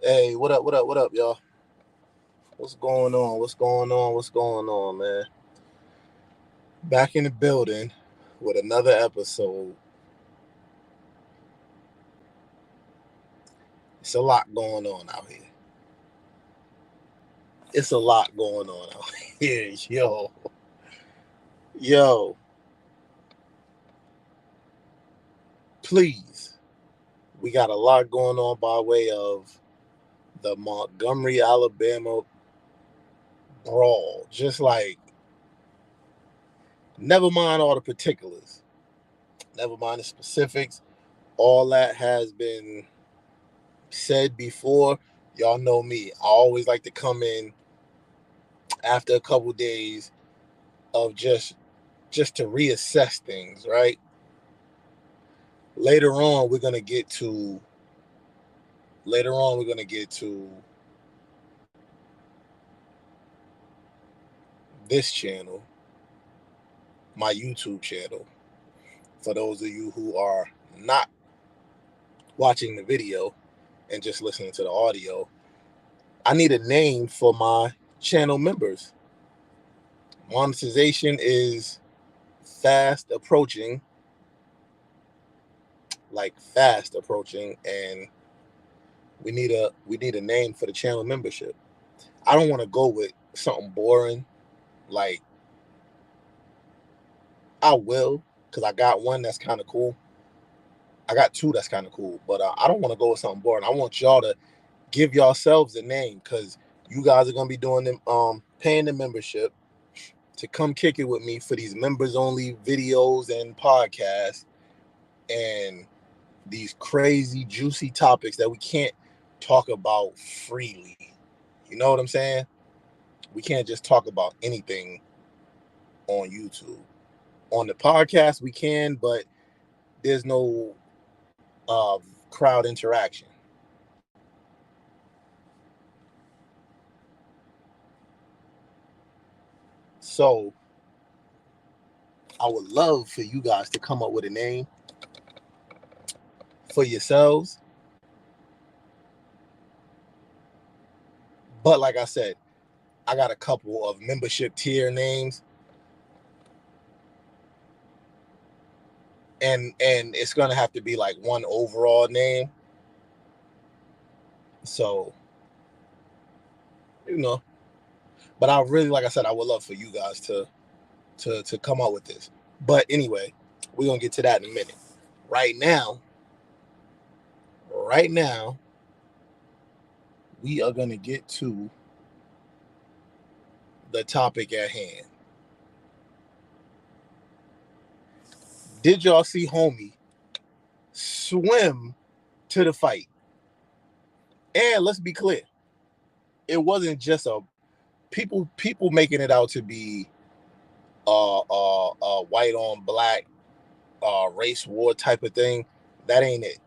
Hey, what up, y'all? What's going on? What's going on, man? Back in the building with another episode. It's a lot going on out here. It's a lot going on out here, yo. Please, we got a lot going on by way of the Montgomery, Alabama brawl. Just like, never mind all the particulars, never mind the specifics. All that has been said before. Y'all know me. I always like to come in after a couple days of just to reassess things, right? Later on, we're gonna get to this channel, my YouTube channel. For those of you who are not watching the video and just listening to the audio, I need a name for my channel members. Monetization is fast approaching, and we need a name for the channel membership. I don't want to go with something boring. Like, I will, because I got one that's kind of cool. I got two that's kind of cool, but I don't want to go with something boring. I want y'all to give yourselves a name, because you guys are gonna be doing them, paying the membership to come kick it with me for these members only videos and podcasts and these crazy juicy topics that we can't talk about freely. You know what I'm saying? We can't just talk about anything on YouTube. On the podcast we can, but there's no crowd interaction. So I would love for you guys to come up with a name for yourselves. But like I said, I got a couple of membership tier names. And it's gonna have to be like one overall name. So, but I really, like I said, I would love for you guys to come up with this. But anyway, we're gonna get to that in a minute. Right now, we are gonna get to the topic at hand. Did y'all see homie swim to the fight? And let's be clear, it wasn't just a people making it out to be white on black race war type of thing. That ain't it.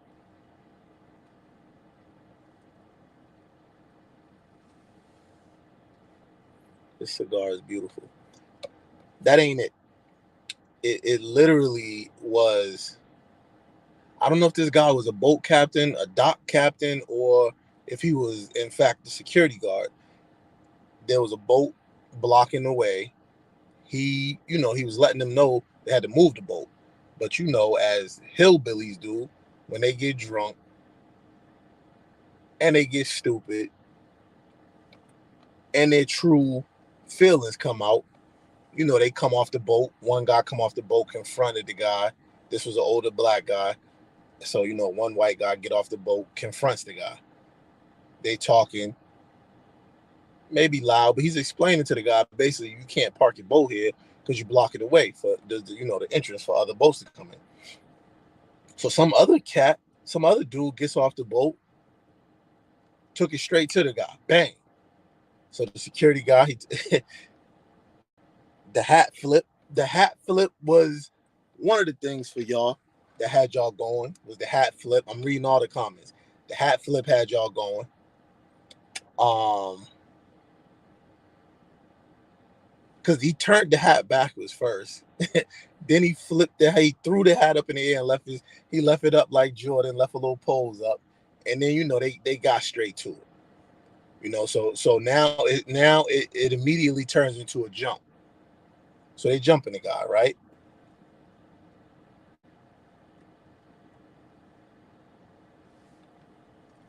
This cigar is beautiful. That ain't it. It literally was. I don't know if this guy was a boat captain, a dock captain, or if he was in fact the security guard. There was a boat blocking the way. He was letting them know they had to move the boat. But as hillbillies do, when they get drunk and they get stupid and their true feelings come out, they come off the boat. One guy come off the boat, confronted the guy. This was an older black guy. So, one white guy get off the boat, confronts the guy. They talking, maybe loud, but he's explaining to the guy, basically, you can't park your boat here because you block it away for the entrance for other boats to come in. So some other dude gets off the boat, took it straight to the guy, bang. So the security guy, the hat flip was one of the things for y'all that had y'all going, was the hat flip. I'm reading all the comments. The hat flip had y'all going. Because he turned the hat backwards first. Then he flipped he threw the hat up in the air and he left it up like Jordan, left a little pose up. And then, they got straight to it. So now it immediately turns into a jump. So they jumping the guy, right?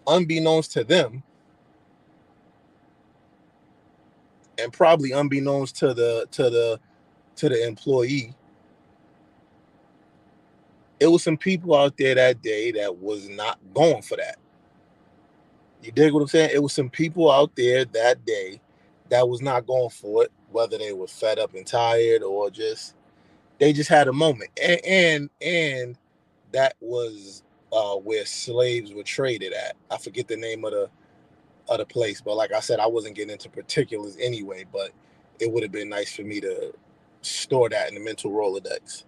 Unbeknownst to them, and probably unbeknownst to the employee, it was some people out there that day that was not going for that. You dig what I'm saying? It was some people out there that day that was not going for it, whether they were fed up and tired or they just had a moment. And that was where slaves were traded at. I forget the name of the place, but like I said, I wasn't getting into particulars anyway, but it would have been nice for me to store that in the mental Rolodex.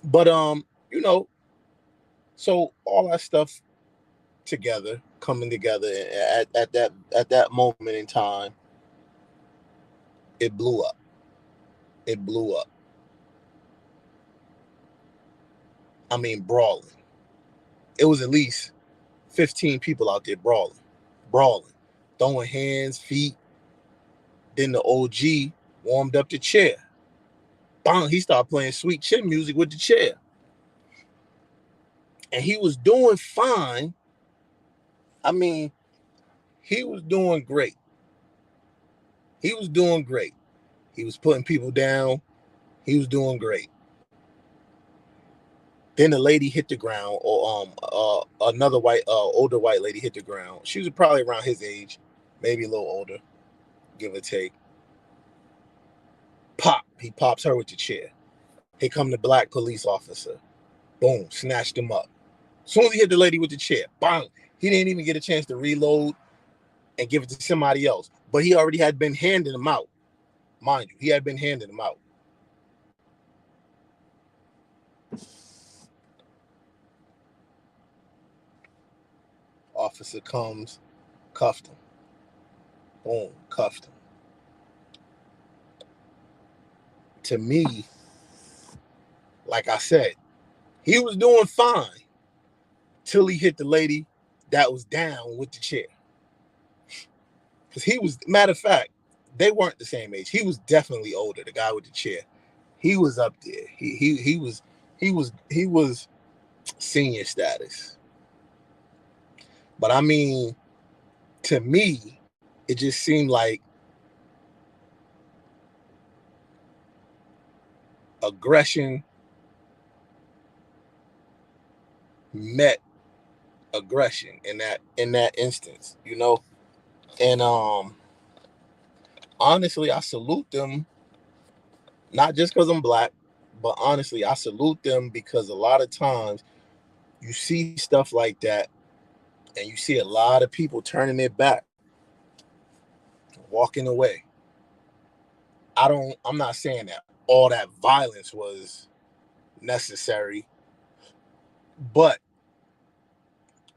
But so all that stuff together, coming together at that moment in time, it blew up. It blew up. I mean, brawling. It was at least 15 people out there brawling, throwing hands, feet. Then the OG warmed up the chair. Bang, he started playing sweet chin music with the chair. And he was doing fine. I mean, he was doing great. He was doing great. He was putting people down. He was doing great. Then the lady hit the ground, or another older white lady hit the ground. She was probably around his age, maybe a little older, give or take. Pop, he pops her with the chair. Here come the black police officer. Boom, snatched him up. As soon as he hit the lady with the chair, bang, he didn't even get a chance to reload and give it to somebody else. But he already had been handing them out. Mind you, he had been handing them out. Officer comes, cuffed him. Boom, cuffed him. To me, like I said, he was doing fine till he hit the lady that was down with the chair. Because he was, matter of fact, they weren't the same age. He was definitely older, the guy with the chair. He was up there. He was senior status. But I mean, to me, it just seemed like aggression met aggression in that instance, And honestly, I salute them, not just because I'm black, but honestly, I salute them because a lot of times you see stuff like that and you see a lot of people turning their back, walking away. I'm not saying that all that violence was necessary, but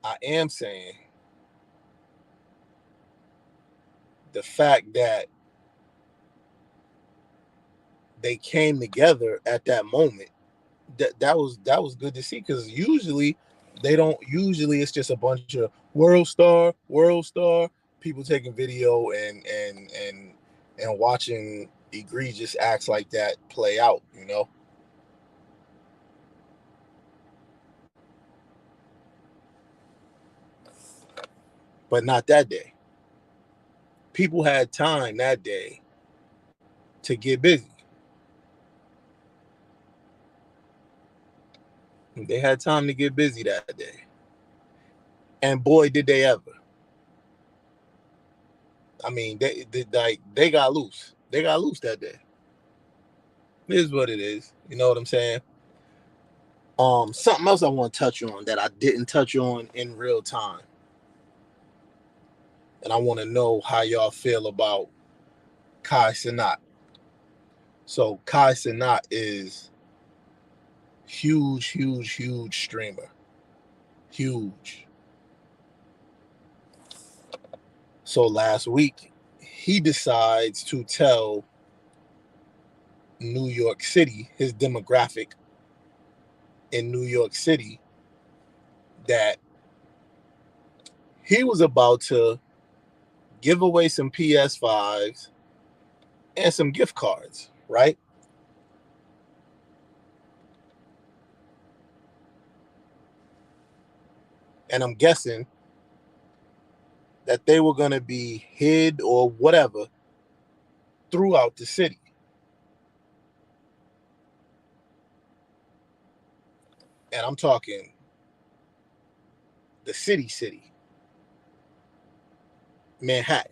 I am saying the fact that they came together at that moment, that was good to see, because usually it's just a bunch of world star people taking video and watching egregious acts like that play out, but not that day. People had time that day to get busy. They had time to get busy that day. And boy, did they ever. I mean, they got loose. They got loose that day. It is what it is. You know what I'm saying? Something else I want to touch on that I didn't touch on in real time. And I want to know how y'all feel about Cenat. So Cenat is huge streamer. Huge. So last week, he decides to tell New York City, his demographic in New York City, that he was about to give away some PS5s and some gift cards, right? And I'm guessing that they were going to be hid or whatever throughout the city. And I'm talking the city, Manhattan.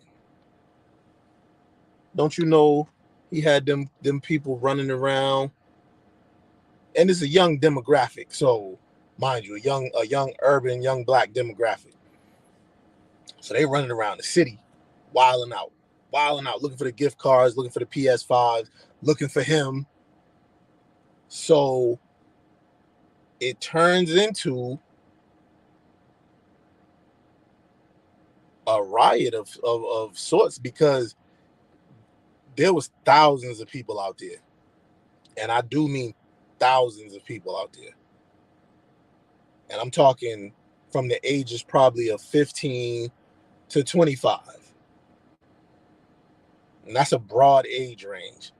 Don't you know he had them people running around? And it's a young demographic, so mind you, a young urban, young black demographic. So they running around the city, wilding out, looking for the gift cards, looking for the PS5s, looking for him. So it turns into a riot of sorts, because there was thousands of people out there. And I do mean thousands of people out there. And I'm talking from the ages probably of 15 to 25. And that's a broad age range.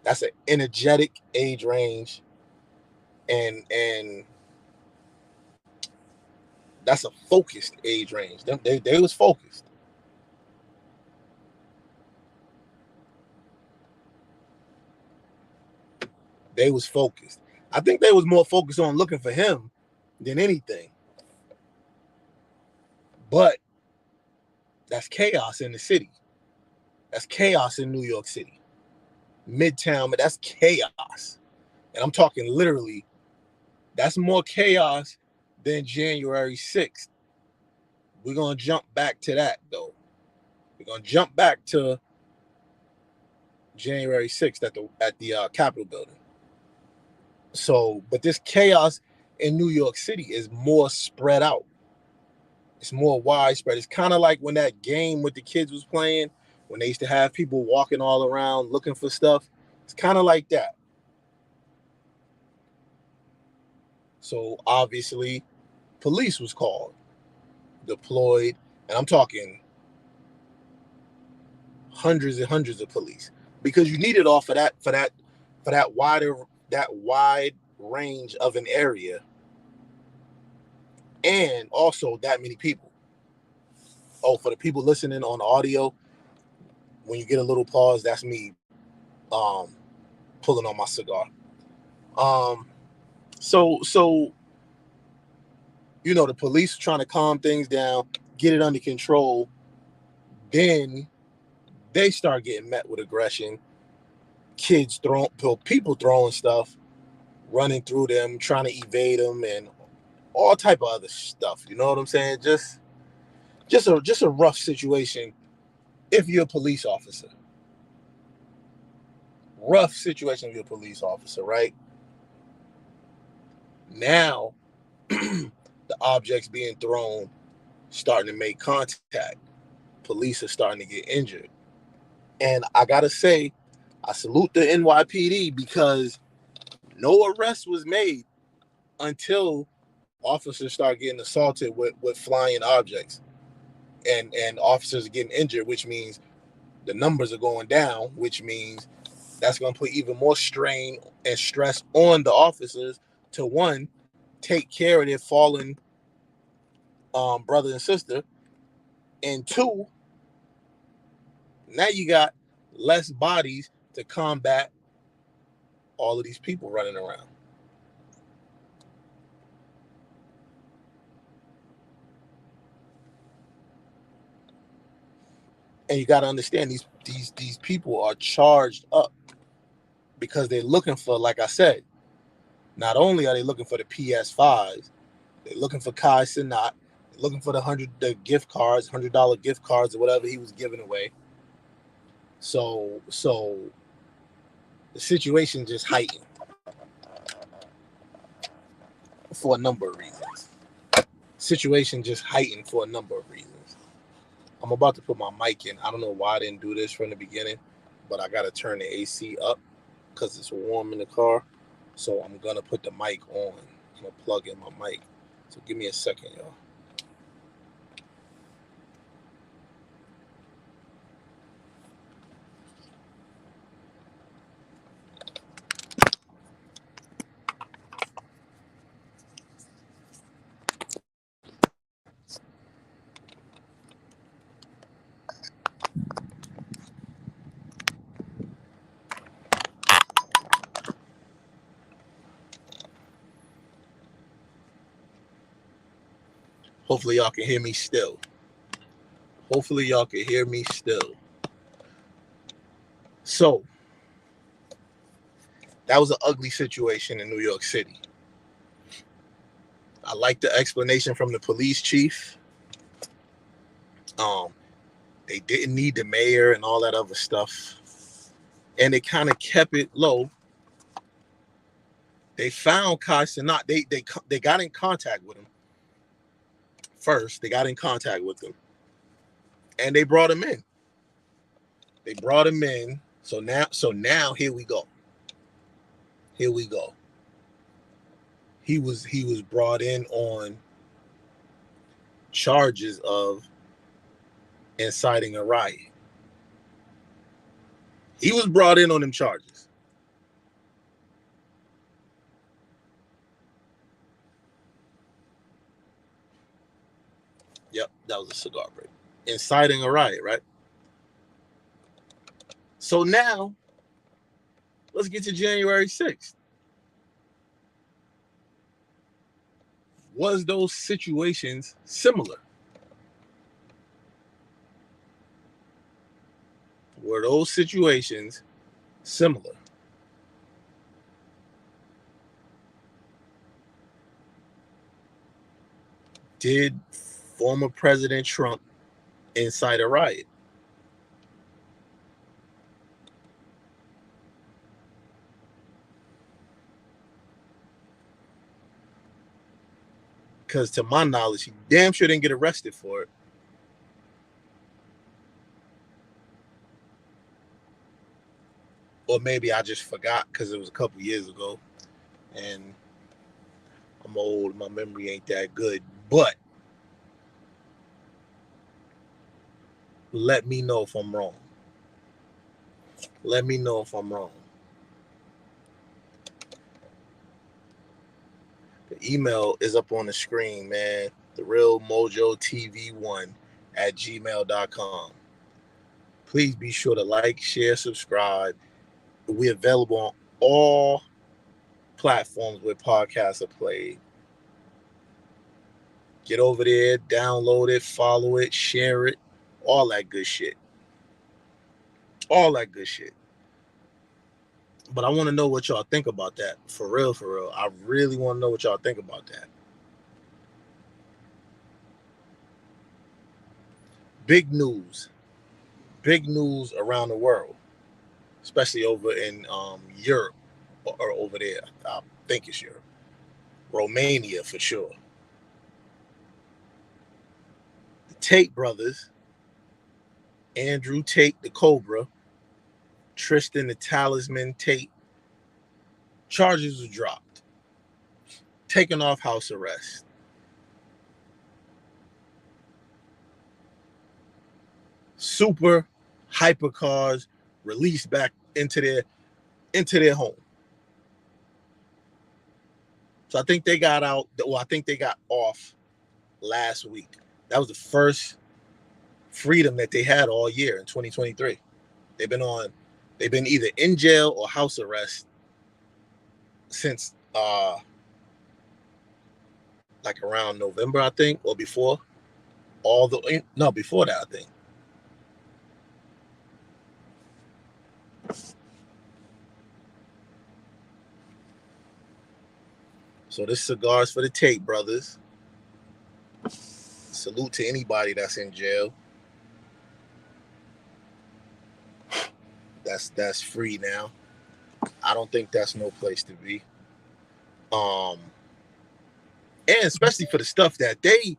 That's an energetic age range. And that's a focused age range. They was focused. They was focused. I think they was more focused on looking for him than anything. But that's chaos in the city. That's chaos in New York City. Midtown, but that's chaos. And I'm talking literally, that's more chaos than January 6th. We're going to jump back to that, though. We're going to jump back to January 6th at the Capitol building. So, but this chaos in New York City is more spread out. It's more widespread. It's kind of like when that game with the kids was playing, when they used to have people walking all around looking for stuff. It's kind of like that. So obviously, police was called, deployed, and I'm talking hundreds and hundreds of police, because you need it all for that wide range of an area, and also that many people. Oh, for the people listening on audio, when you get a little pause, that's me pulling on my cigar. So you know, the police trying to calm things down, get it under control. Then they start getting met with aggression. People throwing stuff, running through them, trying to evade them, and all type of other stuff. You know what I'm saying? Just a rough situation if you're a police officer. Rough situation if you're a police officer, right? Now, the objects being thrown starting to make contact. Police are starting to get injured. And I gotta say, I salute the NYPD, because no arrest was made until officers start getting assaulted with flying objects, and officers are getting injured, which means the numbers are going down, which means that's going to put even more strain and stress on the officers to, one, take care of their fallen brother and sister, and two, now you got less bodies to combat all of these people running around. And you got to understand, these people are charged up, because they're looking for, like I said, not only are they looking for the PS5s, they're looking for Cenat, they're looking for the gift cards, $100 gift cards or whatever he was giving away. So the situation just heightened for a number of reasons. I'm about to put my mic in. I don't know why I didn't do this from the beginning, but I got to turn the AC up because it's warm in the car. So I'm going to put the mic on. I'm going to plug in my mic. So give me a second, y'all. Hopefully y'all can hear me still. Hopefully y'all can hear me still. So that was an ugly situation in New York City. I like the explanation from the police chief. They didn't need the mayor and all that other stuff. And they kind of kept it low. They found Cenat. They got in contact with him. First, they got in contact with him. And they brought him in. They brought him in. So now here we go. Here we go. He was brought in on charges of inciting a riot. He was brought in on them charges. Yep, that was a cigar break. Inciting a riot, right? So now, let's get to January 6th. Was those situations similar? Were those situations similar? Did former President Trump incite a riot? Because to my knowledge, he damn sure didn't get arrested for it. Or maybe I just forgot because it was a couple years ago. And I'm old, my memory ain't that good. But let me know if I'm wrong. Let me know if I'm wrong. The email is up on the screen, man. TheRealMojoTV1@gmail.com. Please be sure to like, share, subscribe. We're available on all platforms where podcasts are played. Get over there, download it, follow it, share it, all that good shit. All that good shit. But I want to know what y'all think about that. For real, for real. I really want to know what y'all think about that. Big news. Big news around the world. Especially over in Europe. Or over there. I think it's Europe. Romania for sure. The Tate brothers. Andrew Tate, the Cobra. Tristan, the Talisman Tate. Charges were dropped. Taken off house arrest. Super hypercars released back into their home. So I think they got out. Well, I think they got off last week. That was the first freedom that they had all year in 2023. They've been either in jail or house arrest since like around November, I think, or before. Before that, I think. So this cigar's for the Tate brothers. Salute to anybody that's in jail. That's free now. I don't think that's no place to be. And especially for the stuff that they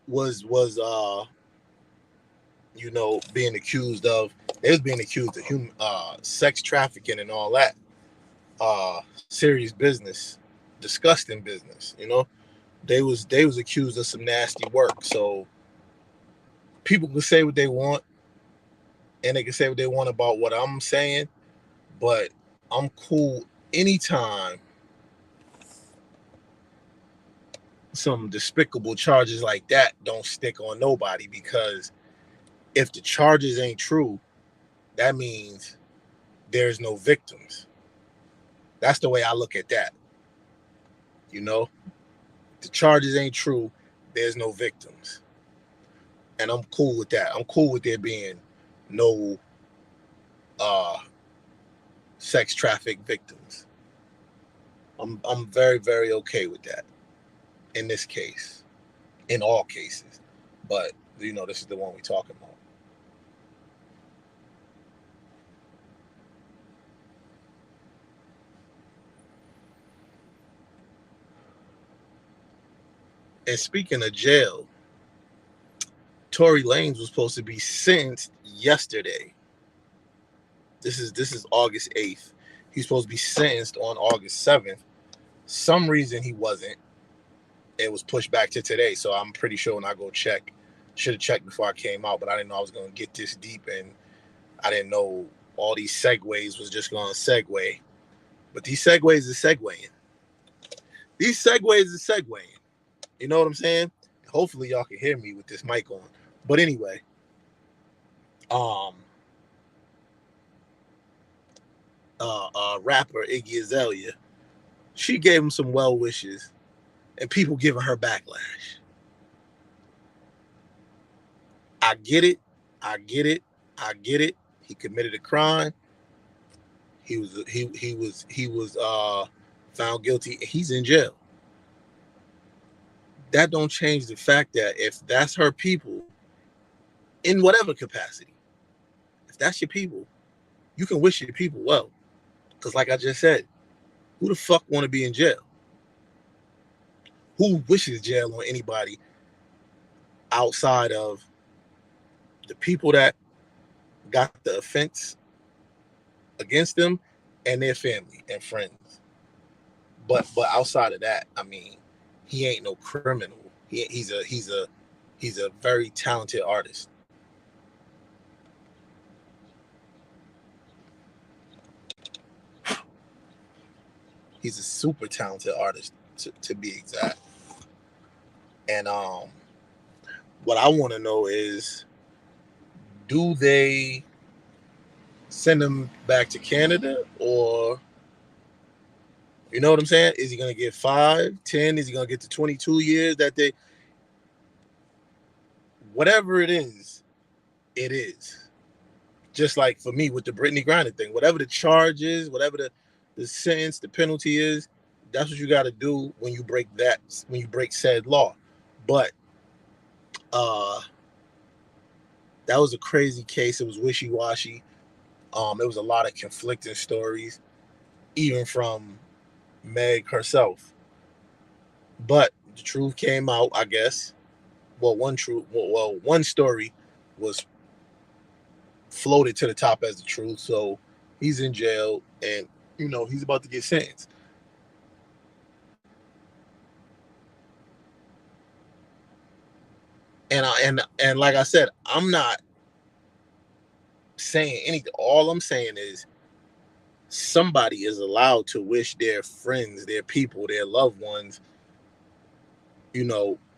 was being accused of. They was being accused of sex trafficking and all that. Serious business, disgusting business. They was accused of some nasty work. So people can say what they want, and they can say what they want about what I'm saying, but I'm cool anytime some despicable charges like that don't stick on nobody, because if the charges ain't true, that means there's no victims. That's the way I look at that. The charges ain't true, there's no victims. And I'm cool with that. I'm cool with there being no sex traffic victims. I'm very, very okay with that in this case, in all cases. But this is the one we're talking about. And speaking of jail, Tory Lanez was supposed to be sentenced yesterday. This is August 8th. He's supposed to be sentenced on August 7th. Some reason he wasn't. It was pushed back to today, so I'm pretty sure when I go check, should have checked before I came out, but I didn't know I was going to get this deep, and I didn't know all these segues was just going to segue. But these segues are segueing. These segues are segueing. You know what I'm saying? Hopefully y'all can hear me with this mic on. But anyway, rapper Iggy Azalea, she gave him some well wishes, and people giving her backlash. I get it. He committed a crime. He was found guilty. He's in jail. That don't change the fact that if that's her people, in whatever capacity, if that's your people, you can wish your people well. Because like I just said, who the fuck want to be in jail? Who wishes jail on anybody outside of the people that got the offense against them and their family and friends? But outside of that, I mean, he ain't no criminal. He's a very talented artist. He's a super talented artist, to be exact. And what I want to know is, do they send him back to Canada, or you know what I'm saying? Is he going to get 5, 10? Is he going to get to 22 years that they... Whatever it is, it is. Just like for me with the Brittany Griner thing. Whatever the charge is, whatever the sentence, the penalty is, that's what you got to do when you break said law. But that was a crazy case. It was wishy-washy. There was a lot of conflicting stories, even from Meg herself. But the truth came out, I guess. Well, one story was floated to the top as the truth. So he's in jail, and he's about to get sentenced. And like I said, I'm not saying anything. All I'm saying is somebody is allowed to wish their friends, their people, their loved ones,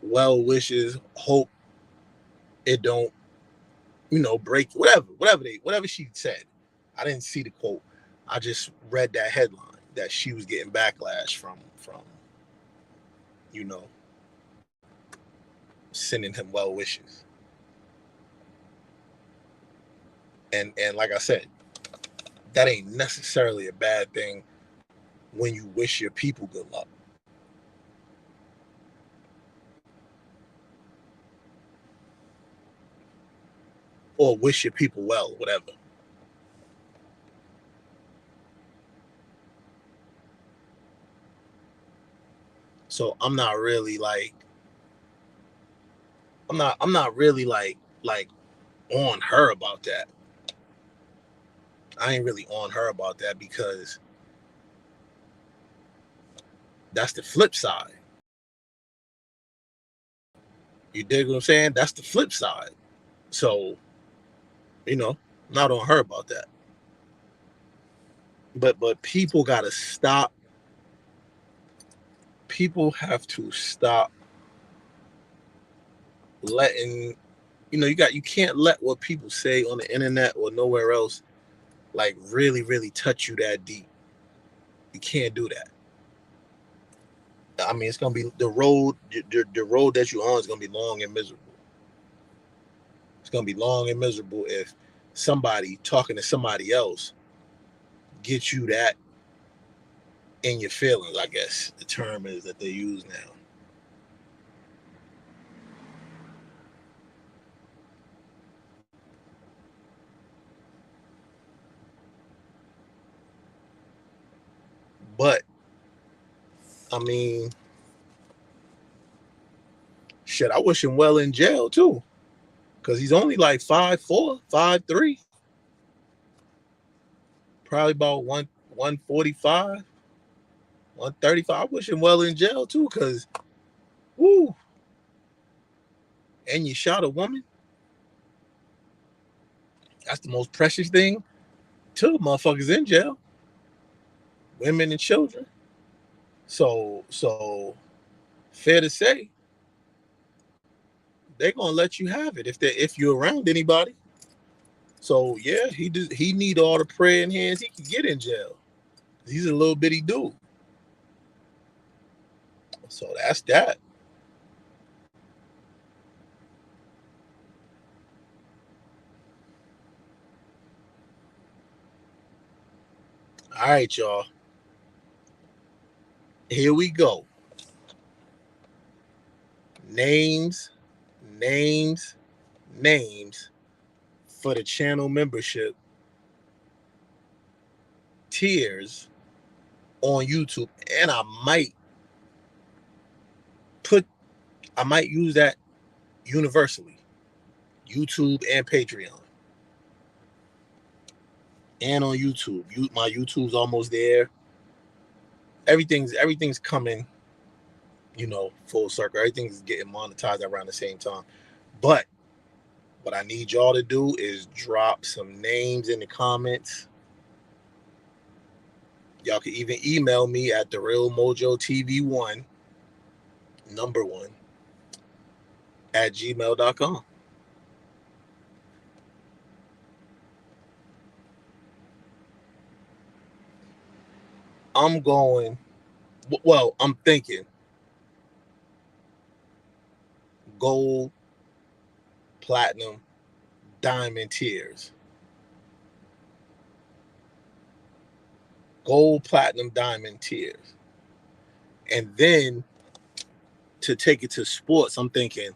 well wishes, hope it don't, break, whatever she said. I didn't see the quote. I just read that headline that she was getting backlash from sending him well wishes. And like I said, that ain't necessarily a bad thing when you wish your people good luck. Or wish your people well, whatever. So I'm not really like on her about that. I ain't really on her about that because that's the flip side. You dig what I'm saying? That's the flip side. So, not on her about that. But people gotta stop. People have to stop letting, you can't let what people say on the internet or nowhere else like really, really touch you that deep. You can't do that. I mean, it's gonna be the road. The road that you're on is gonna be long and miserable. It's gonna be long and miserable if somebody talking to somebody else gets you that in your feelings. I guess the term is that they use now. But I mean, shit, I wish him well in jail too, because he's only like 5'4", 5'3", probably about 145, 135. I wish him well in jail too, because woo, and you shot a woman. That's the most precious thing. Two motherfuckers in jail, women and children. So fair to say, they're gonna let you have it if you're around anybody. So yeah, he need all the prayer in hands he can get in jail. He's a little bitty dude. So that's that. All right, y'all. Here we go. Names, names, names for the channel membership tiers on YouTube. And put I might use that universally. YouTube and Patreon. And on YouTube. My YouTube's almost there. Everything's coming, full circle. Everything's getting monetized around the same time. But what I need y'all to do is drop some names in the comments. Y'all can even email me at the Real Mojo TV1 number 1 at gmail.com. I'm thinking gold, platinum, diamond tiers. Gold, platinum, diamond tiers. And then to take it to sports, I'm thinking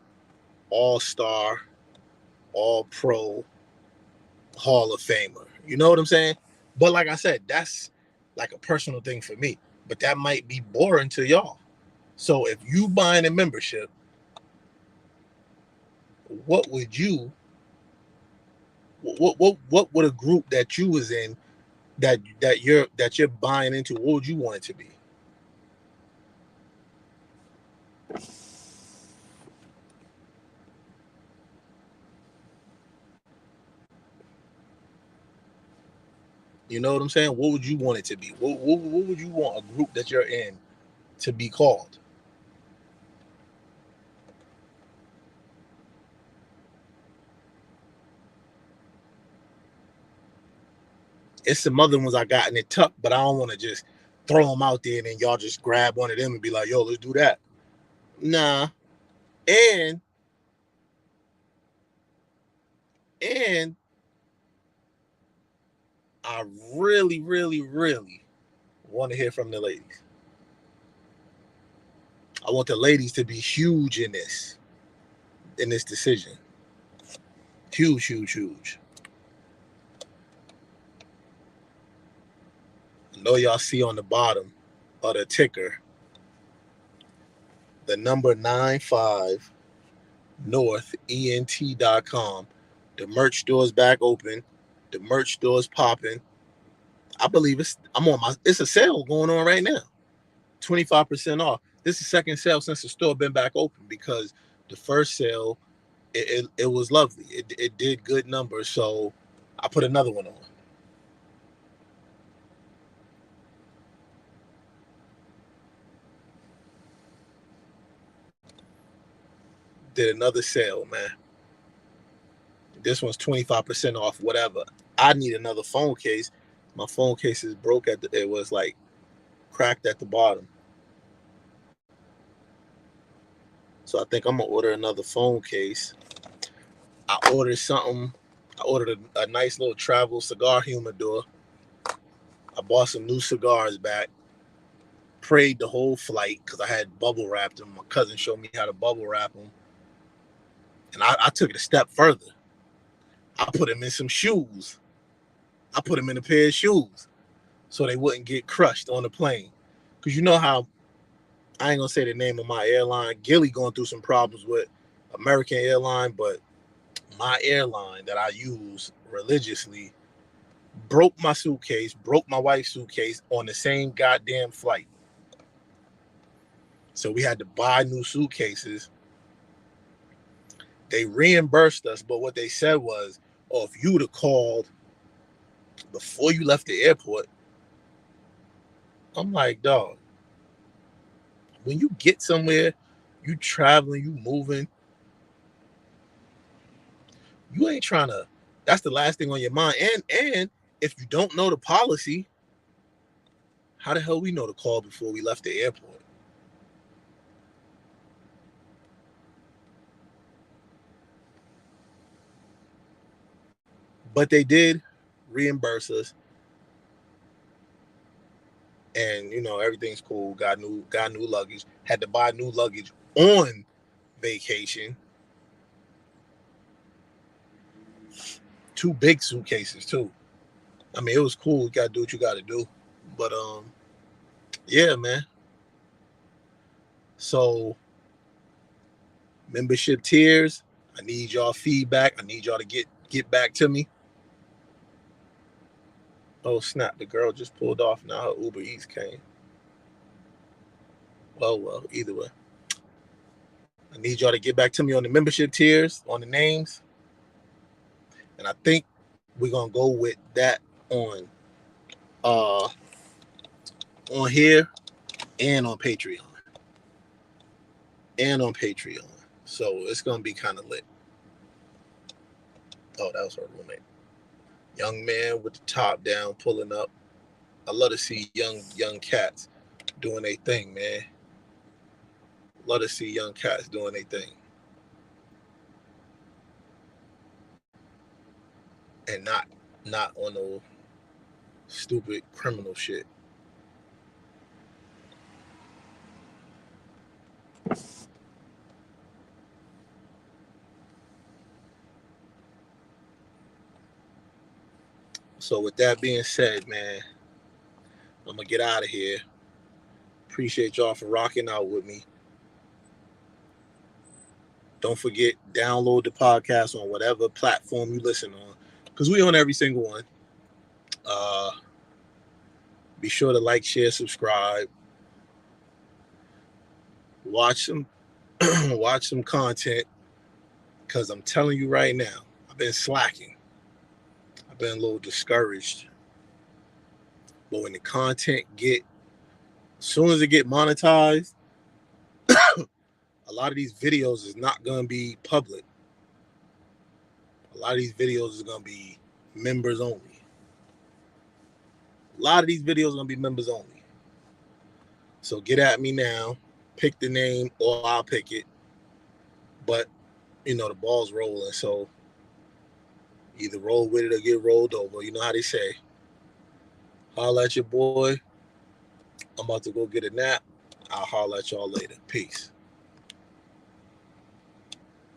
all-star, all-pro, Hall of Famer. You know what I'm saying? But like I said, that's like a personal thing for me. But that might be boring to y'all. So if you buying a membership, what would you what would a group that you was in that you're buying into, what would you want it to be? You know what I'm saying? What would you want it to be? What would you want a group that you're in to be called? It's some other ones I got in it tucked, but I don't want to just throw them out there and then y'all just grab one of them and be like, yo, let's do that. Nah. And and I really, really, really want to hear from the ladies. I want the ladies to be huge in this decision. Huge, huge, huge. I know y'all see on the bottom of the ticker the number 95 northent.com. The merch store is back open. The merch store is popping. I believe it's a sale going on right now. 25% off. This is the second sale since the store been back open, because the first sale, it was lovely. It did good numbers, so I put another one on. Did another sale, man. This one's 25% off, whatever. I need another phone case. My phone case is broke it was like cracked at the bottom. So I think I'm gonna order another phone case. I ordered something. I ordered a nice little travel cigar humidor. I bought some new cigars back. Prayed the whole flight because I had bubble wrapped them. My cousin showed me how to bubble wrap them. And I took it a step further. I put them in some shoes. I put them in a pair of shoes so they wouldn't get crushed on the plane. Because you know how, I ain't going to say the name of my airline. Gilly going through some problems with American Airline, but my airline that I use religiously broke my suitcase, broke my wife's suitcase on the same goddamn flight. So we had to buy new suitcases. They reimbursed us, but what they said was, oh, if you would have called before you left the airport. I'm like, dog, when you get somewhere, you traveling, you moving, you ain't trying to, that's the last thing on your mind. And if you don't know the policy, how the hell we know to call before we left the airport? But they did reimburse us. And you know, everything's cool. Got new luggage. Had to buy new luggage on vacation. 2 big suitcases too. I mean, it was cool. You gotta do what you gotta do. But yeah, man. So membership tiers, I need y'all feedback. I need y'all to get back to me. Oh snap, the girl just pulled off. Now her Uber Eats came. Well, either way. I need y'all to get back to me on the membership tiers, on the names. And I think we're gonna go with that on here and on Patreon. So it's gonna be kind of lit. Oh, that was her roommate. Young man with the top down, pulling up. I love to see young cats doing their thing, man. Love to see young cats doing their thing. And not on no stupid criminal shit. So with that being said, man, I'm gonna get out of here. Appreciate y'all for rocking out with me. Don't forget, download the podcast on whatever platform you listen on, because we on every single one. Be sure to like, share, subscribe. Watch some content, because I'm telling you right now, I've been slacking. I've been a little discouraged. But when the content as soon as it get monetized, a lot of these videos is not going to be public. A lot of these videos is going to be members only. So get at me now. Pick the name or I'll pick it. But, you know, the ball's rolling. So either roll with it or get rolled over. You know how they say. Holla at your boy. I'm about to go get a nap. I'll holler at y'all later. Peace.